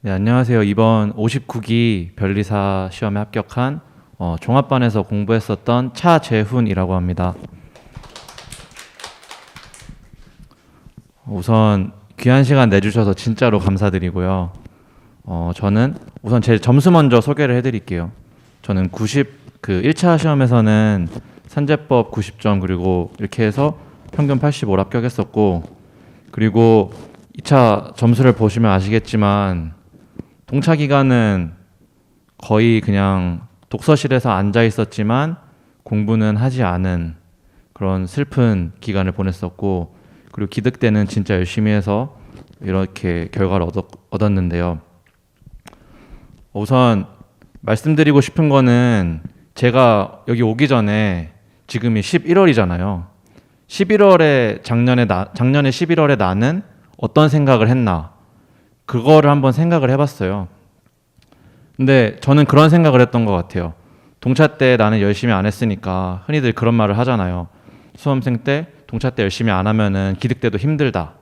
네, 안녕하세요. 이번 59기 변리사 시험에 합격한 종합반에서 공부했었던 차재훈이라고 합니다. 우선 귀한 시간 내주셔서 진짜로 감사드리고요. 저는 우선 제 점수 먼저 소개를 해드릴게요. 저는 1차 시험에서는 산재법 90점 그리고 이렇게 해서 평균 85로 합격했었고, 그리고 2차 점수를 보시면 아시겠지만 동차 기간은 거의 그냥 독서실에서 앉아 있었지만 공부는 하지 않은 그런 슬픈 기간을 보냈었고, 그리고 기득 때는 진짜 열심히 해서 이렇게 결과를 얻었는데요. 우선 말씀드리고 싶은 거는 제가 여기 오기 전에 지금이 11월이잖아요. 11월에 작년에 11월에 나는 어떤 생각을 했나, 그거를 한번 생각을 해봤어요. 근데 저는 그런 생각을 했던 것 같아요. 동차 때 나는 열심히 안 했으니까, 흔히들 그런 말을 하잖아요. 수험생 때 동차 때 열심히 안 하면은 기득 때도 힘들다.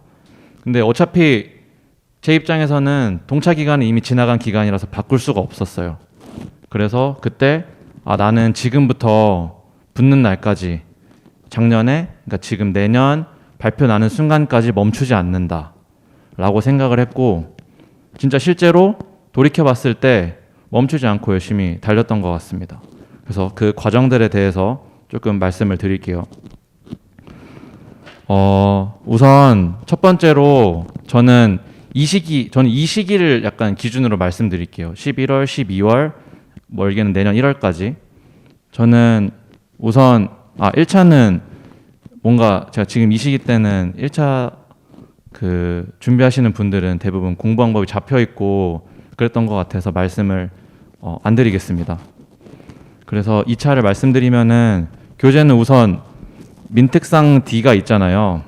근데 어차피 제 입장에서는 동차 기간은 이미 지나간 기간이라서 바꿀 수가 없었어요. 그래서 그때 나는 지금부터 붙는 날까지, 작년에, 그러니까 지금 내년 발표 나는 순간까지 멈추지 않는다 라고 생각을 했고, 진짜 실제로 돌이켜봤을 때 멈추지 않고 열심히 달렸던 것 같습니다. 그래서 그 과정들에 대해서 조금 말씀을 드릴게요. 우선 첫 번째로 저는 이 시기를 약간 기준으로 말씀드릴게요. 11월, 12월, 멀게는 내년 1월까지. 저는 우선 1차는 뭔가 제가 지금 이 시기 때는 1차 준비하시는 분들은 대부분 공부 방법이 잡혀 있고 그랬던 것 같아서 말씀을 안 드리겠습니다. 그래서 2차를 말씀드리면은, 교재는 우선 민특상 D가 있잖아요.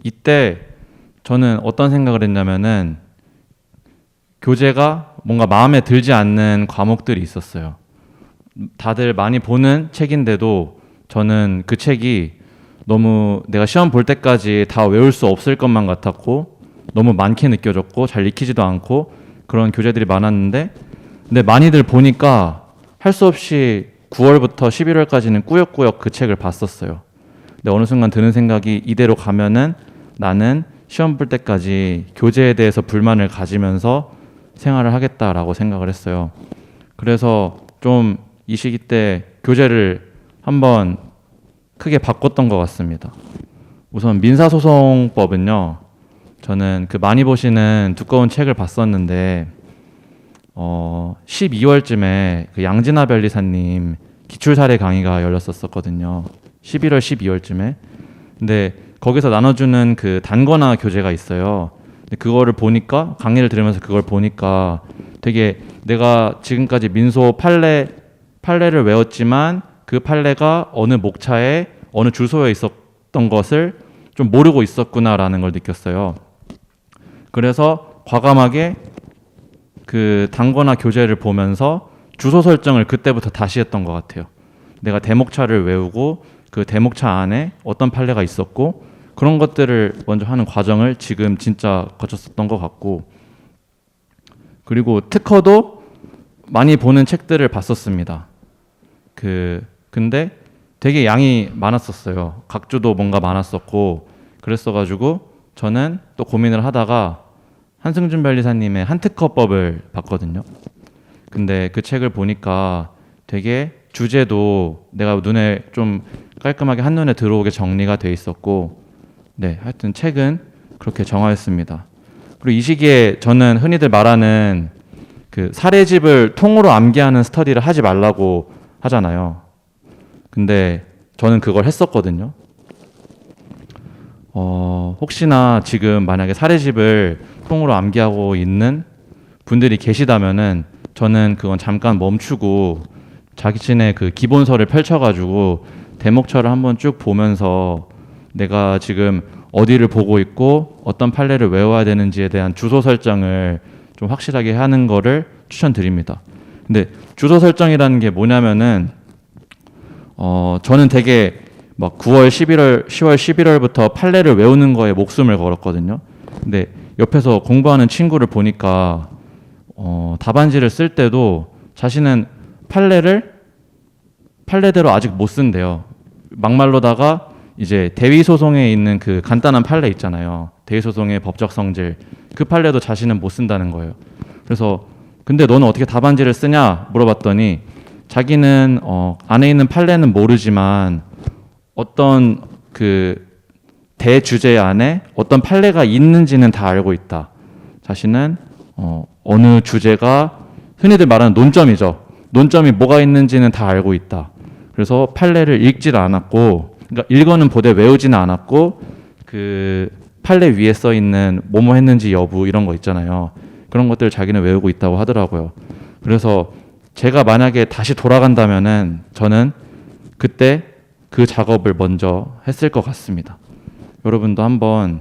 이때 저는 어떤 생각을 했냐면은, 교재가 뭔가 마음에 들지 않는 과목들이 있었어요. 다들 많이 보는 책인데도 저는 그 책이 너무 내가 시험 볼 때까지 다 외울 수 없을 것만 같았고, 너무 많게 느껴졌고 잘 익히지도 않고 그런 교재들이 많았는데, 근데 많이들 보니까 할 수 없이 9월부터 11월까지는 꾸역꾸역 그 책을 봤었어요. 근데 어느 순간 드는 생각이, 이대로 가면은 나는 시험 볼 때까지 교재에 대해서 불만을 가지면서 생활을 하겠다라고 생각을 했어요. 그래서 좀 이 시기 때 교재를 한번 크게 바꿨던 것 같습니다. 우선 민사소송법은요, 저는 많이 보시는 두꺼운 책을 봤었는데 12월쯤에 양진아 변리사님 기출사례 강의가 열렸었거든요. 11월, 12월쯤에. 근데 거기서 나눠주는 단권화 교재가 있어요. 근데 그거를 보니까, 강의를 들으면서 그걸 보니까 되게 내가 지금까지 민소 판례를 외웠지만 그 판례가 어느 목차에 어느 주소에 있었던 것을 좀 모르고 있었구나라는 걸 느꼈어요. 그래서 과감하게 단권화 교재를 보면서 주소 설정을 그때부터 다시 했던 것 같아요. 내가 대목차를 외우고 그 대목차 안에 어떤 판례가 있었고 그런 것들을 먼저 하는 과정을 지금 진짜 거쳤었던 것 같고, 그리고 특허도 많이 보는 책들을 봤었습니다. 근데 되게 양이 많았었어요. 각주도 뭔가 많았었고 그랬어가지고 저는 또 고민을 하다가 한승준 변리사님의 한특허법을 봤거든요. 근데 그 책을 보니까 되게 주제도 내가 눈에 좀 깔끔하게 한눈에 들어오게 정리가 돼 있었고, 네, 하여튼 책은 그렇게 정하였습니다. 그리고 이 시기에 저는 흔히들 말하는 사례집을 통으로 암기하는 스터디를 하지 말라고 하잖아요. 근데 저는 그걸 했었거든요. 혹시나 지금 만약에 사례집을 통으로 암기하고 있는 분들이 계시다면은 저는 그건 잠깐 멈추고 자신의 기본서를 펼쳐가지고 대목처를 한번 쭉 보면서 내가 지금 어디를 보고 있고 어떤 판례를 외워야 되는지에 대한 주소 설정을 좀 확실하게 하는 거를 추천드립니다. 근데 주소 설정이라는 게 뭐냐면은 저는 되게 막 9월, 11월, 10월, 11월부터 판례를 외우는 거에 목숨을 걸었거든요. 근데 옆에서 공부하는 친구를 보니까 답안지를 쓸 때도 자신은 판례대로 아직 못 쓴대요. 막말로다가 이제 대위소송에 있는 그 간단한 판례 있잖아요. 대위소송의 법적 성질, 그 판례도 자신은 못 쓴다는 거예요. 그래서 근데 너는 어떻게 답안지를 쓰냐 물어봤더니 자기는 안에 있는 판례는 모르지만 어떤 그 대주제 안에 어떤 판례가 있는지는 다 알고 있다. 자신은 어느 주제가 흔히들 말하는 논점이죠. 논점이 뭐가 있는지는 다 알고 있다. 그래서 판례를 읽지를 않았고, 그러니까 읽어는 보되 외우지는 않았고, 그 판례 위에 써 있는 뭐뭐 했는지 여부 이런 거 있잖아요. 그런 것들을 자기는 외우고 있다고 하더라고요. 그래서 제가 만약에 다시 돌아간다면은 저는 그때 그 작업을 먼저 했을 것 같습니다. 여러분도 한번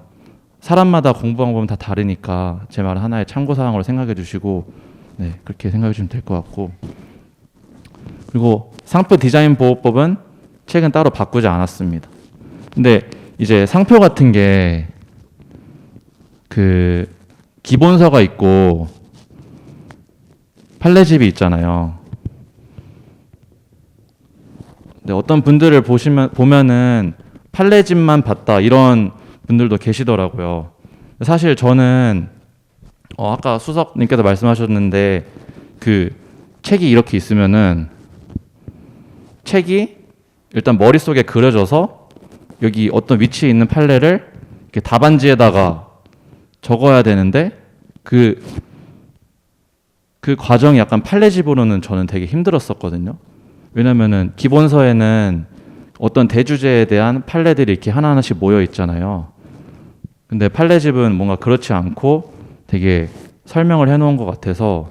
사람마다 공부 방법은 다 다르니까 제 말 하나의 참고사항으로 생각해 주시고 네, 그렇게 생각해 주시면 될 것 같고, 그리고 상표 디자인 보호법은 책은 따로 바꾸지 않았습니다. 근데 이제 상표 같은 게 그 기본서가 있고 판례집이 있잖아요. 근데 어떤 분들을 보면은 판례집만 봤다 이런 분들도 계시더라고요. 사실 저는 아까 수석님께서 말씀하셨는데 그 책이 이렇게 있으면은 책이 일단 머릿속에 그려져서 여기 어떤 위치에 있는 판례를 이렇게 답안지에다가 적어야 되는데 그 과정이 약간 판례집으로는 저는 되게 힘들었었거든요. 왜냐면은 기본서에는 어떤 대주제에 대한 판례들이 이렇게 하나하나씩 모여 있잖아요. 근데 판례집은 뭔가 그렇지 않고 되게 설명을 해놓은 것 같아서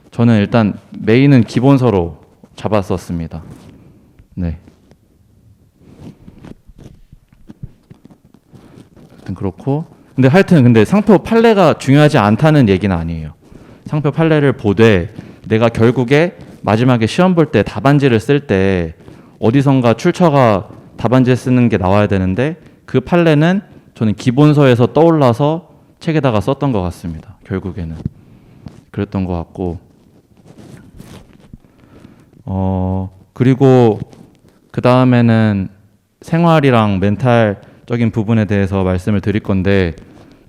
저는 일단 메인은 기본서로 잡았었습니다. 네. 하여튼 그렇고, 근데 상표 판례가 중요하지 않다는 얘기는 아니에요. 상표 판례를 보되 내가 결국에 마지막에 시험 볼 때 답안지를 쓸 때 어디선가 출처가 답안지에 쓰는 게 나와야 되는데 그 판례는 저는 기본서에서 떠올라서 책에다가 썼던 것 같습니다. 결국에는 그랬던 것 같고, 그리고 그 다음에는 생활이랑 멘탈적인 부분에 대해서 말씀을 드릴 건데,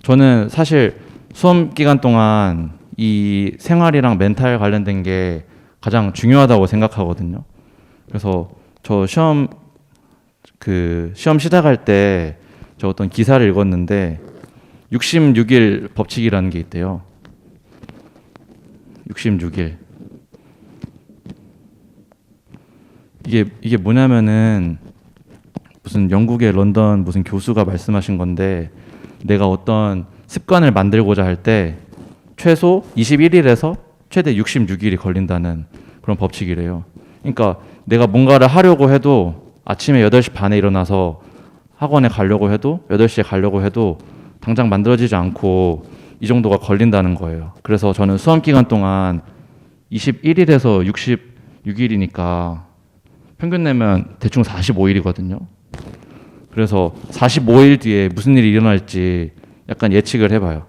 저는 사실 수험 기간 동안 이 생활이랑 멘탈 관련된 게 가장 중요하다고 생각하거든요. 그래서 저 시험 시작할 때 저 어떤 기사를 읽었는데 66일 법칙이라는 게 있대요. 66일. 이게 뭐냐면은 무슨 영국의 런던 무슨 교수가 말씀하신 건데, 내가 어떤 습관을 만들고자 할 때 최소 21일에서 최대 66일이 걸린다는 그런 법칙이래요. 그러니까 내가 뭔가를 하려고 해도 아침에 8시 반에 일어나서 학원에 가려고 해도 8시에 가려고 해도 당장 만들어지지 않고 이 정도가 걸린다는 거예요. 그래서 저는 수험 기간 동안 21일에서 66일이니까 평균 내면 대충 45일이거든요. 그래서 45일 뒤에 무슨 일이 일어날지 약간 예측을 해봐요.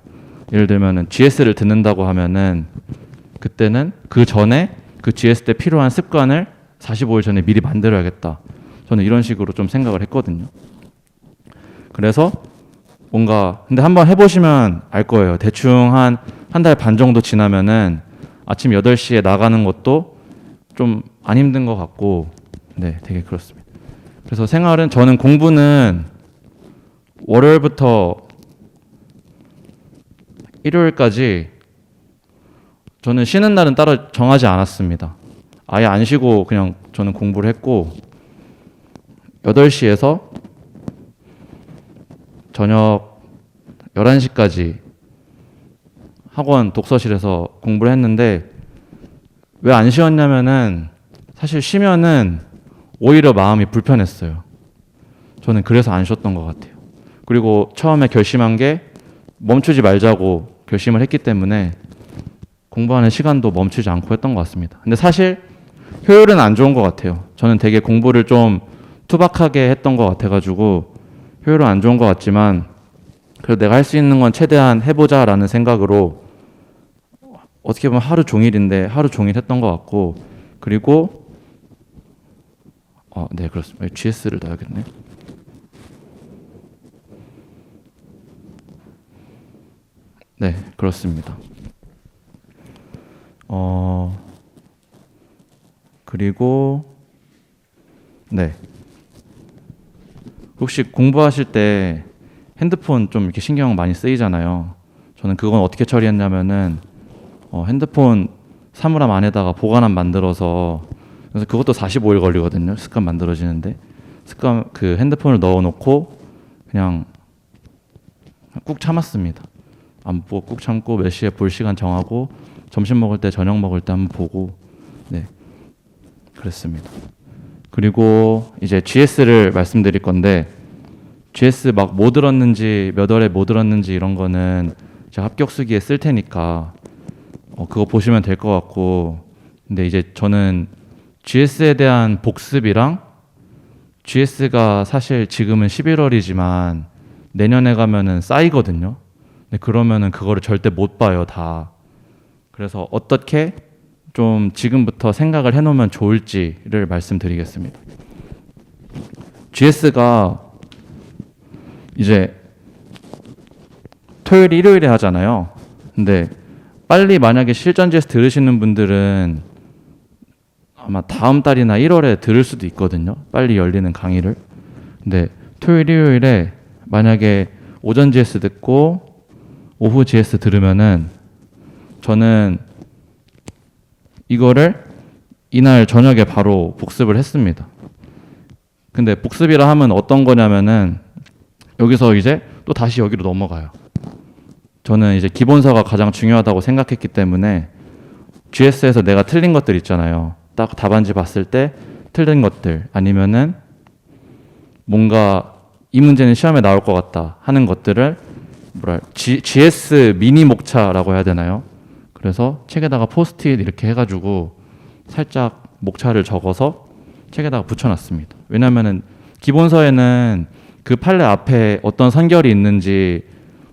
예를 들면은 GS를 듣는다고 하면은 그때는 그 전에 그 GS 때 필요한 습관을 45일 전에 미리 만들어야겠다. 저는 이런 식으로 좀 생각을 했거든요. 그래서 뭔가 근데 한번 해보시면 알 거예요. 대충 한 달 반 정도 지나면은 아침 8시에 나가는 것도 좀 안 힘든 것 같고, 네, 되게 그렇습니다. 그래서 저는 공부는 월요일부터 일요일까지 저는 쉬는 날은 따로 정하지 않았습니다. 아예 안 쉬고 그냥 저는 공부를 했고, 8시에서 저녁 11시까지 학원 독서실에서 공부를 했는데, 왜 안 쉬었냐면은 사실 쉬면은 오히려 마음이 불편했어요. 저는 그래서 안 쉬었던 것 같아요. 그리고 처음에 결심한 게 멈추지 말자고 결심을 했기 때문에 공부하는 시간도 멈추지 않고 했던 것 같습니다. 근데 사실 효율은 안 좋은 것 같아요. 저는 되게 공부를 좀 투박하게 했던 것 같아가지고 효율은 안 좋은 것 같지만, 그래서 내가 할 수 있는 건 최대한 해보자라는 생각으로 어떻게 보면 하루 종일인데 하루 종일 했던 것 같고, 그리고 네, 그렇습니다. GS를 넣어야겠네. 네, 그렇습니다. 그리고 네, 혹시 공부하실 때 핸드폰 좀 이렇게 신경 많이 쓰이잖아요. 저는 그건 어떻게 처리했냐면은 핸드폰 사물함 안에다가 보관함 만들어서, 그래서 그것도 45일 걸리거든요. 습관 만들어지는데 습관 그 핸드폰을 넣어놓고 그냥 꾹 참았습니다. 안 보고 꾹 참고 몇 시에 볼 시간 정하고 점심 먹을 때 저녁 먹을 때 한번 보고, 네, 그랬습니다. 그리고 이제 GS를 말씀드릴 건데, GS 막 뭐 들었는지 몇 월에 뭐 들었는지 이런 거는 제가 합격수기에 쓸 테니까 그거 보시면 될 것 같고, 근데 이제 저는 GS에 대한 복습이랑, GS가 사실 지금은 11월이지만 내년에 가면은 쌓이거든요. 근데 그러면은 그거를 절대 못 봐요, 다. 그래서 어떻게 좀 지금부터 생각을 해놓으면 좋을지를 말씀드리겠습니다. GS가 이제 토요일, 일요일에 하잖아요. 근데 빨리 만약에 실전 GS 들으시는 분들은 아마 다음 달이나 1월에 들을 수도 있거든요. 빨리 열리는 강의를. 근데 토요일, 일요일에 만약에 오전 GS 듣고 오후 GS 들으면은 저는 이거를 이날 저녁에 바로 복습을 했습니다. 근데 복습이라 하면 어떤 거냐면은 여기서 이제 또 다시 여기로 넘어가요. 저는 이제 기본서가 가장 중요하다고 생각했기 때문에 GS에서 내가 틀린 것들 있잖아요. 딱 답안지 봤을 때 틀린 것들, 아니면은 뭔가 이 문제는 시험에 나올 것 같다 하는 것들을 GS 미니 목차라고 해야 되나요? 그래서 책에다가 포스트잇 이렇게 해가지고 살짝 목차를 적어서 책에다가 붙여놨습니다. 왜냐면은 기본서에는 그 판례 앞에 어떤 선결이 있는지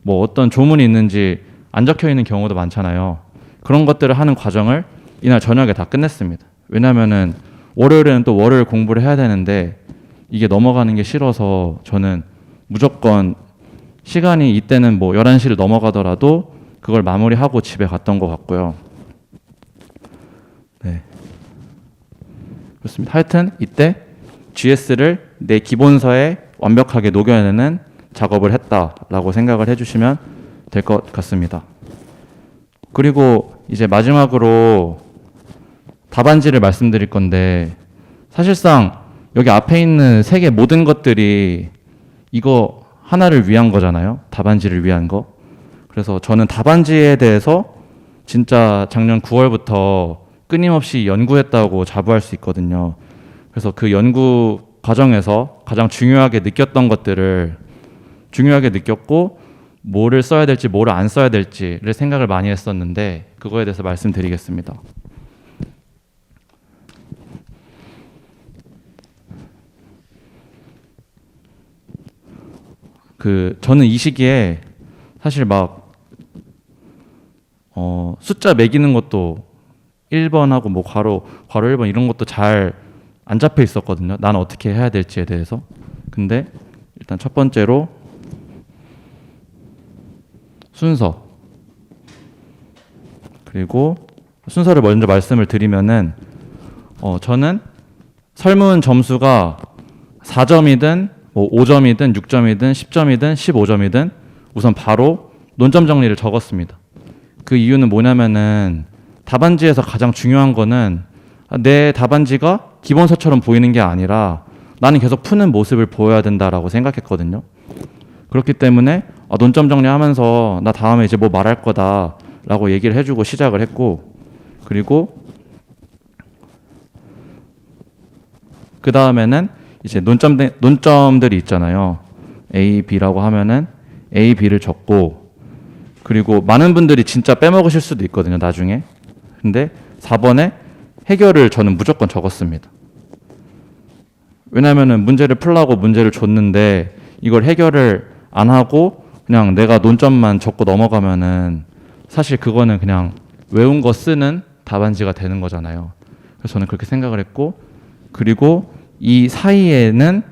뭐 어떤 조문이 있는지 안 적혀 있는 경우도 많잖아요. 그런 것들을 하는 과정을 이날 저녁에 다 끝냈습니다. 왜냐면은 월요일에는 또 월요일 공부를 해야 되는데 이게 넘어가는 게 싫어서 저는 무조건 시간이 이때는 뭐 11시를 넘어가더라도 그걸 마무리하고 집에 갔던 것 같고요. 네, 그렇습니다. 하여튼 이때 GS를 내 기본서에 완벽하게 녹여내는 작업을 했다라고 생각을 해주시면 될 것 같습니다. 그리고 이제 마지막으로 답안지를 말씀드릴 건데, 사실상 여기 앞에 있는 세 개 모든 것들이 이거 하나를 위한 거잖아요. 답안지를 위한 거. 그래서 저는 답안지에 대해서 진짜 작년 9월부터 끊임없이 연구했다고 자부할 수 있거든요. 그래서 그 연구 과정에서 가장 중요하게 느꼈던 것들을 중요하게 느꼈고, 뭐를 써야 될지 뭐를 안 써야 될지를 생각을 많이 했었는데 그거에 대해서 말씀드리겠습니다. 저는 이 시기에 사실 막 숫자 매기는 것도 1번하고 뭐 괄호 1번 이런 것도 잘 안 잡혀 있었거든요. 난 어떻게 해야 될지에 대해서. 근데 일단 첫 번째로 순서, 그리고 순서를 먼저 말씀을 드리면은 저는 설문 점수가 4점이든 뭐 5점이든 6점이든 10점이든 15점이든 우선 바로 논점 정리를 적었습니다. 그 이유는 뭐냐면은 답안지에서 가장 중요한 거는 내 답안지가 기본서처럼 보이는 게 아니라 나는 계속 푸는 모습을 보여야 된다라고 생각했거든요. 그렇기 때문에 논점 정리하면서 나 다음에 이제 뭐 말할 거다라고 얘기를 해주고 시작을 했고, 그리고 그 다음에는 이제 논점들이 있잖아요. A, B라고 하면은 A, B를 적고, 그리고 많은 분들이 진짜 빼먹으실 수도 있거든요, 나중에. 근데 4번에 해결을 저는 무조건 적었습니다. 왜냐면은 문제를 풀라고 문제를 줬는데 이걸 해결을 안 하고 그냥 내가 논점만 적고 넘어가면은 사실 그거는 그냥 외운 거 쓰는 답안지가 되는 거잖아요. 그래서 저는 그렇게 생각을 했고, 그리고 이 사이에는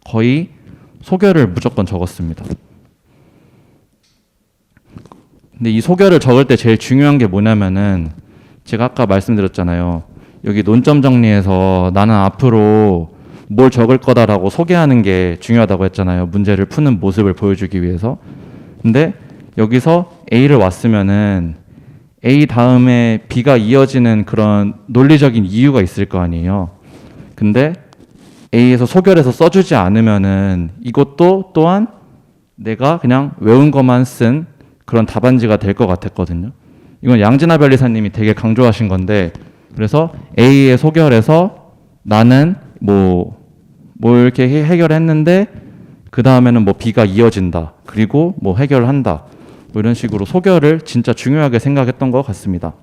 거의 소결을 무조건 적었습니다. 근데 이 소결을 적을 때 제일 중요한 게 뭐냐면은 제가 아까 말씀드렸잖아요. 여기 논점 정리에서 나는 앞으로 뭘 적을 거다라고 소개하는 게 중요하다고 했잖아요. 문제를 푸는 모습을 보여주기 위해서. 근데 여기서 A를 왔으면은 A 다음에 B가 이어지는 그런 논리적인 이유가 있을 거 아니에요. 근데 A에서 소결해서 써주지 않으면은 이것도 또한 내가 그냥 외운 것만 쓴 그런 답안지가 될 것 같았거든요. 이건 양진아 변리사님이 되게 강조하신 건데, 그래서 A에 소결해서 나는 뭐 이렇게 해결했는데 그 다음에는 뭐 B가 이어진다. 그리고 뭐 해결한다. 뭐 이런 식으로 소결을 진짜 중요하게 생각했던 것 같습니다.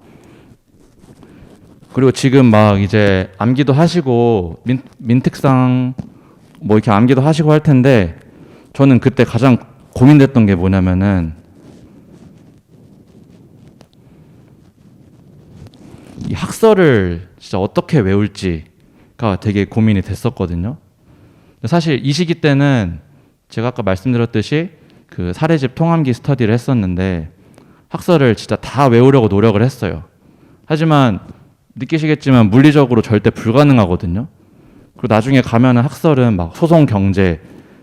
그리고 지금 막 이제 암기도 하시고 민특상 뭐 이렇게 암기도 하시고 할 텐데, 저는 그때 가장 고민됐던 게 뭐냐면은 이 학설을 진짜 어떻게 외울지가 되게 고민이 됐었거든요. 사실 이 시기 때는 제가 아까 말씀드렸듯이 그 사례집 통암기 스터디를 했었는데 학설을 진짜 다 외우려고 노력을 했어요. 하지만 느끼시겠지만 물리적으로 절대 불가능하거든요. 그리고 나중에 가면은 학설은 막 소송 경제,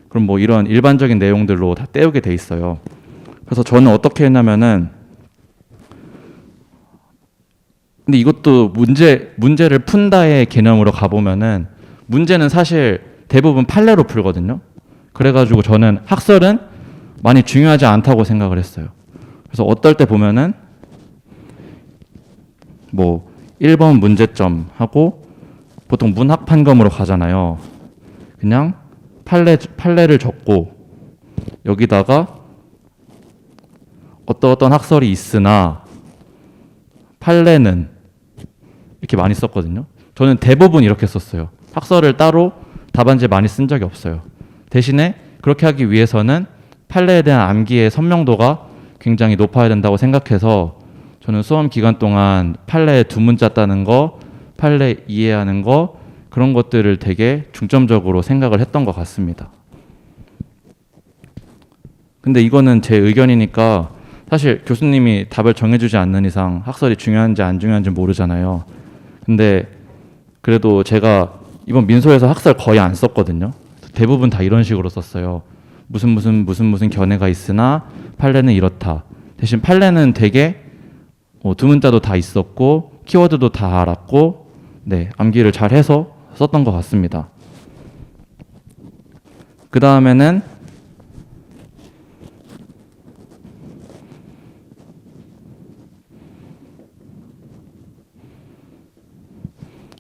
그럼 뭐 이런 일반적인 내용들로 다 때우게 돼 있어요. 그래서 저는 어떻게 했냐면은, 근데 이것도 문제를 푼다의 개념으로 가보면은 문제는 사실 대부분 판례로 풀거든요. 그래가지고 저는 학설은 많이 중요하지 않다고 생각을 했어요. 그래서 어떨 때 보면은 뭐 1번 문제점 하고 보통 문학 판검으로 가잖아요. 그냥 판례를 적고 여기다가 어떤 학설이 있으나 판례는 이렇게 많이 썼거든요. 저는 대부분 이렇게 썼어요. 학설을 따로 답안지에 많이 쓴 적이 없어요. 대신에 그렇게 하기 위해서는 판례에 대한 암기의 선명도가 굉장히 높아야 된다고 생각해서 저는 수험 기간 동안 판례 두 문자 따는 거, 판례 이해하는 거, 그런 것들을 되게 중점적으로 생각을 했던 것 같습니다. 근데 이거는 제 의견이니까 사실 교수님이 답을 정해주지 않는 이상 학설이 중요한지 안 중요한지 모르잖아요. 근데 그래도 제가 이번 민소에서 학설 거의 안 썼거든요. 대부분 다 이런 식으로 썼어요. 무슨 견해가 있으나 판례는 이렇다. 대신 판례는 되게 두 문자도 다 있었고 키워드도 다 알았고, 네, 암기를 잘 해서 썼던 것 같습니다. 그 다음에는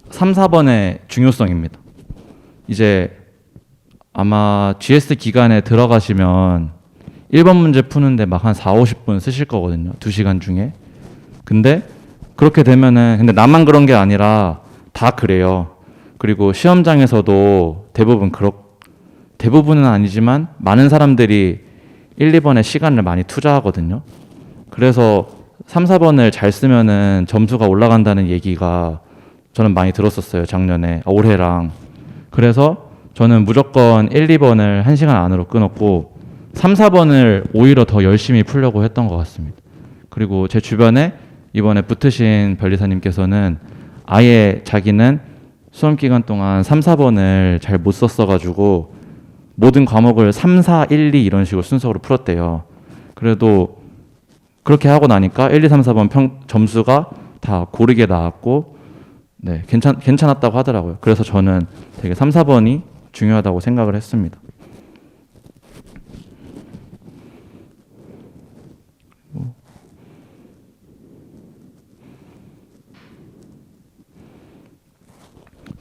3, 4번의 중요성입니다. 이제 아마 GS 기간에 들어가시면 1번 문제 푸는데 막 한 4, 50분 쓰실 거거든요. 2시간 중에. 근데 그렇게 되면은, 근데 나만 그런 게 아니라 다 그래요. 그리고 시험장에서도 대부분은 아니지만 많은 사람들이 1, 2번에 시간을 많이 투자하거든요. 그래서 3, 4번을 잘 쓰면은 점수가 올라간다는 얘기가 저는 많이 들었었어요. 작년에, 올해랑. 그래서 저는 무조건 1, 2번을 1시간 안으로 끊었고 3, 4번을 오히려 더 열심히 풀려고 했던 것 같습니다. 그리고 제 주변에 이번에 붙으신 변리사님께서는 아예 자기는 수험 기간 동안 3, 4번을 잘 못 썼어가지고 모든 과목을 3, 4, 1, 2 이런 식으로 순서로 풀었대요. 그래도 그렇게 하고 나니까 1, 2, 3, 4번 점수가 다 고르게 나왔고, 네, 괜찮았다고 하더라고요. 그래서 저는 되게 3, 4번이 중요하다고 생각을 했습니다.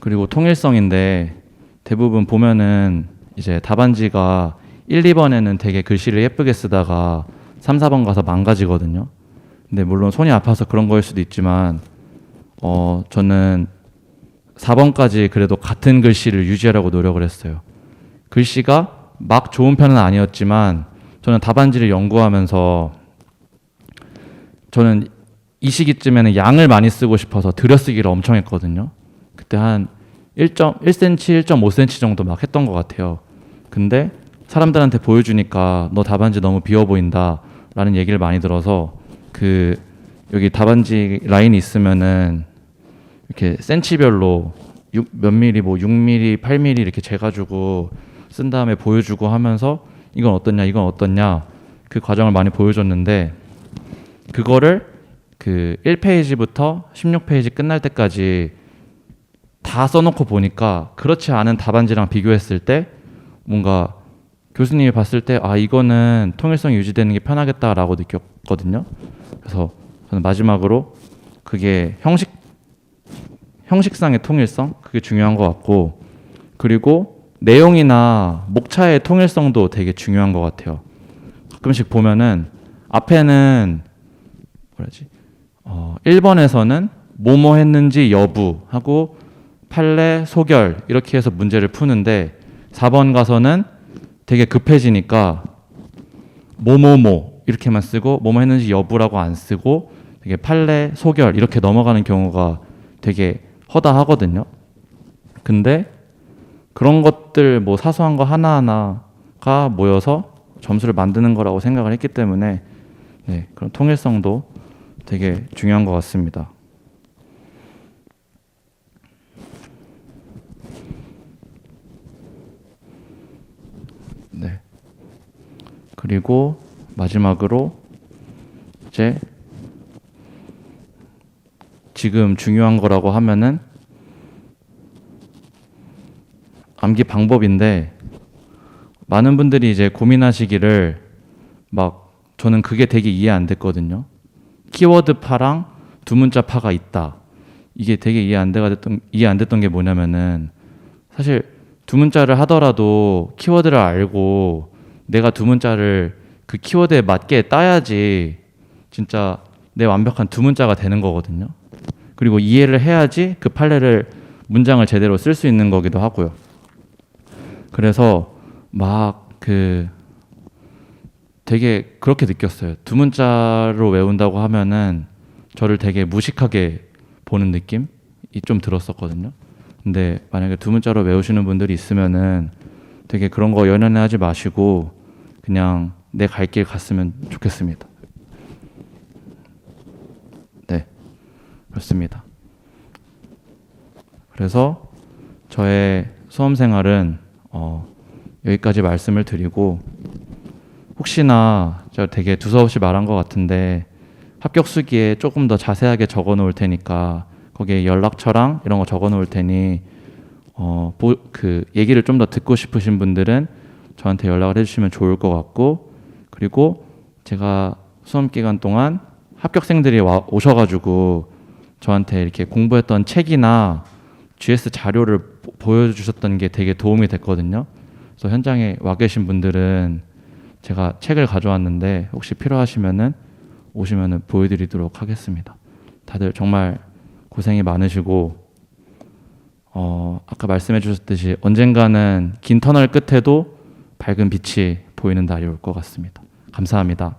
그리고 통일성인데 대부분 보면은 이제 답안지가 1, 2번에는 되게 글씨를 예쁘게 쓰다가 3, 4번 가서 망가지거든요. 근데 물론 손이 아파서 그런 거일 수도 있지만 저는 4번까지 그래도 같은 글씨를 유지하려고 노력을 했어요. 글씨가 막 좋은 편은 아니었지만 저는 답안지를 연구하면서 저는 이 시기쯤에는 양을 많이 쓰고 싶어서 들여쓰기를 엄청 했거든요. 그때 한 1cm, 1.5cm 정도 막 했던 것 같아요. 근데 사람들한테 보여주니까 너 답안지 너무 비어 보인다 라는 얘기를 많이 들어서 그 여기 답안지 라인이 있으면은 이렇게 센치별로 몇 미리 뭐 6mm, 8mm 이렇게 재가지고 쓴 다음에 보여주고 하면서 이건 어떻냐 이건 어떻냐 그 과정을 많이 보여줬는데 그거를 그 1페이지부터 16페이지 끝날 때까지 다 써놓고 보니까 그렇지 않은 답안지랑 비교했을 때 뭔가 교수님이 봤을 때 아 이거는 통일성이 유지되는 게 편하겠다라고 느꼈거든요. 그래서 저는 마지막으로 그게 형식상의 통일성 그게 중요한 것 같고 그리고 내용이나 목차의 통일성도 되게 중요한 것 같아요. 가끔씩 보면은 앞에는 뭐라지 1번에서는 뭐뭐 했는지 여부 하고 판례, 소결 이렇게 해서 문제를 푸는데 4번 가서는 되게 급해지니까 뭐뭐뭐 이렇게만 쓰고 뭐뭐 했는지 여부라고 안 쓰고 되게 판례, 소결 이렇게 넘어가는 경우가 되게 허다하거든요. 근데 그런 것들 뭐 사소한 거 하나하나가 모여서 점수를 만드는 거라고 생각을 했기 때문에 네, 그런 통일성도 되게 중요한 것 같습니다. 네. 그리고 마지막으로 이제 지금 중요한 거라고 하면은 암기 방법인데 많은 분들이 이제 고민하시기를 막 저는 그게 되게 이해 안 됐거든요. 키워드 파랑 두 문자 파가 있다. 이게 되게 이해 안 됐던 게 뭐냐면은 사실 두 문자를 하더라도 키워드를 알고 내가 두 문자를 그 키워드에 맞게 따야지 진짜 내 완벽한 두 문자가 되는 거거든요. 그리고 이해를 해야지 그 판례를 문장을 제대로 쓸 수 있는 거기도 하고요. 그래서 막 되게 그렇게 느꼈어요. 두 문자로 외운다고 하면은 저를 되게 무식하게 보는 느낌이 좀 들었었거든요. 근데 만약에 두 문자로 외우시는 분들이 있으면은 되게 그런 거 연연해하지 마시고 그냥 내 갈 길 갔으면 좋겠습니다. 네, 그렇습니다. 그래서 저의 수험 생활은 여기까지 말씀을 드리고 혹시나 제가 되게 두서없이 말한 것 같은데 합격 수기에 조금 더 자세하게 적어 놓을 테니까 거기에 연락처랑 이런 거 적어 놓을 테니 그 얘기를 좀 더 듣고 싶으신 분들은 저한테 연락을 해주시면 좋을 것 같고 그리고 제가 수험 기간 동안 합격생들이 오셔가지고 저한테 이렇게 공부했던 책이나 GS 자료를 보여주셨던 게 되게 도움이 됐거든요. 그래서 현장에 와 계신 분들은 제가 책을 가져왔는데 혹시 필요하시면은 오시면은 보여드리도록 하겠습니다. 다들 정말 고생이 많으시고 아까 말씀해 주셨듯이 언젠가는 긴 터널 끝에도 밝은 빛이 보이는 날이 올 것 같습니다. 감사합니다.